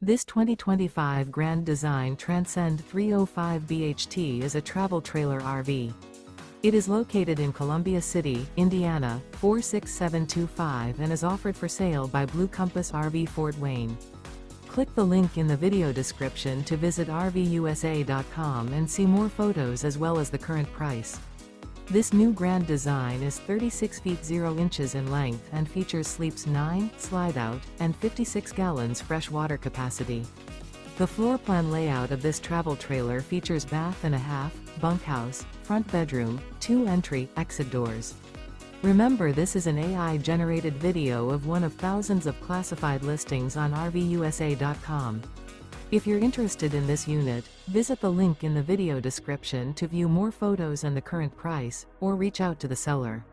This 2025 Grand Design Transcend 305 BHT is a travel trailer RV. It is located in Columbia City, Indiana, 46725 and is offered for sale by Blue Compass RV Fort Wayne. Click the link in the video description to visit RVUSA.com and see more photos as well as the current price. This new Grand Design is 36 feet 0 inches in length and features sleeps 9, slide-out, and 56 gallons fresh water capacity. The floor plan layout of this travel trailer features bath and a half, bunkhouse, front bedroom, 2 entry/exit doors. Remember, this is an AI-generated video of one of thousands of classified listings on RVUSA.com. If you're interested in this unit, visit the link in the video description to view more photos and the current price, or reach out to the seller.